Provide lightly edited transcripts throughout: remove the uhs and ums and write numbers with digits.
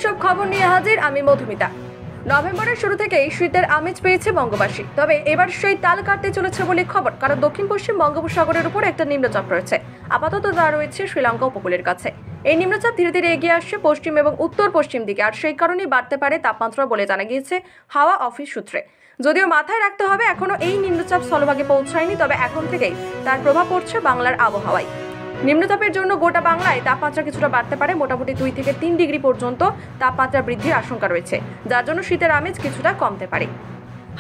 সব খবর নিয়ে হাজির আমি মধুমিতা। নভেম্বরের শুরু থেকেই শীতের আমেজ পেয়েছে বঙ্গবাসী। তবে এবার সেই তাল কাটতে চলেছে বলে খবর, কারণ দক্ষিণ পশ্চিম বঙ্গোপসাগরের উপর একটা নিম্নচাপ রয়েছে। আপাতত তা রয়েছে শ্রীলঙ্কা উপকূলের কাছে। এই নিম্নচাপ ধীরে ধীরে এগিয়ে আসছে পশ্চিম এবং উত্তর পশ্চিম দিকে, আর সেই কারণেই বাড়তে পারে তাপমাত্রা বলে জানা গিয়েছে হাওয়া অফিস সূত্রে। যদিও মাথায় রাখতে হবে এখনো এই নিম্নচাপ স্থলভাগে পৌঁছায়নি, তবে এখন থেকেই তার প্রভাব পড়ছে বাংলার আবহাওয়ায়। নিম্নচাপের জন্য গোটা বাংলায় তাপমাত্রা কিছুটা বাড়তে পারে। মোটামুটি 2 থেকে 3 ডিগ্রি পর্যন্ত তাপমাত্রা বৃদ্ধির আশঙ্কা রয়েছে, যার জন্য শীতের আমেজ কিছুটা কমতে পারে।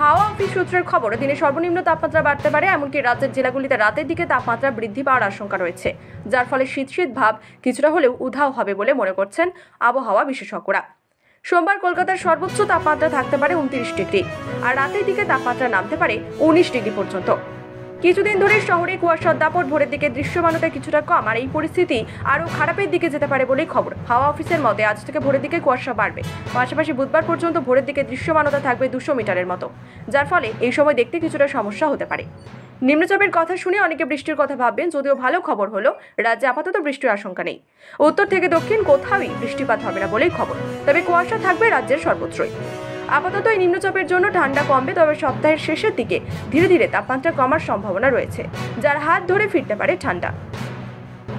হাওয়া অফিস সূত্রের খবর, দিনে সর্বনিম্ন তাপমাত্রা বাড়তে পারে। এমনকি রাজ্যের জেলাগুলিতে রাতের দিকে তাপমাত্রা বৃদ্ধি পাওয়ার আশঙ্কা রয়েছে, যার ফলে শীত শীত ভাব কিছুটা হলেও উধাও হবে বলে মনে করছেন আবহাওয়া বিশেষজ্ঞরা। সোমবার কলকাতার সর্বোচ্চ তাপমাত্রা থাকতে পারে 29 ডিগ্রি, আর রাতের দিকে তাপমাত্রা নামতে পারে 19 ডিগ্রি পর্যন্ত। কিছুদিন ধরে শহরে কুয়াশার দাপট, ভোরের দিকে দৃশ্যমানতা কিছুটা কম, আর এই পরিস্থিতি আরও খারাপের দিকে যেতে পারে বলেই খবর। হাওয়া অফিসের মতে আজ থেকে ভোরের দিকে কুয়াশা বাড়বে, পাশাপাশি বুধবার পর্যন্ত ভোরের দিকে দৃশ্যমানতা থাকবে 200 মিটারের মতো, যার ফলে এই সময় দেখতে কিছুটা সমস্যা হতে পারে। নিম্নচাপের কথা শুনে অনেকে বৃষ্টির কথা ভাববেন, যদিও ভালো খবর হলো রাজ্যে আপাতত বৃষ্টির আশঙ্কা নেই। উত্তর থেকে দক্ষিণ কোথাওই বৃষ্টিপাত হবে না বলেই খবর, তবে কুয়াশা থাকবে রাজ্যের সর্বত্রই। আপাতত এই নিম্নচাপের জন্য ঠান্ডা কমবে, তবে সপ্তাহের শেষের দিকে ধীরে ধীরে তাপমাত্রা কমার সম্ভাবনা রয়েছে, যার হাত ধরে ফিরতে পারে ঠান্ডা।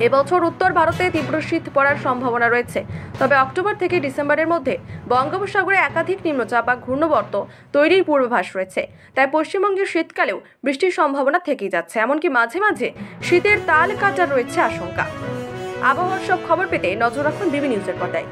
এবছর উত্তর ভারতে তীব্র শীত পড়ার সম্ভাবনা রয়েছে, তবে অক্টোবর থেকে ডিসেম্বরের মধ্যে বঙ্গোপসাগরে একাধিক নিম্নচাপ বা ঘূর্ণবর্ত তৈরির পূর্বাভাস রয়েছে। তাই পশ্চিমবঙ্গের শীতকালেও বৃষ্টির সম্ভাবনা থেকেই যাচ্ছে, এমনকি মাঝে মাঝে শীতের তাল কাটার রয়েছে আশঙ্কা। আবহাওয়ার সব খবর পেতে নজর রাখুন বিবি নিউজের পর্দায়।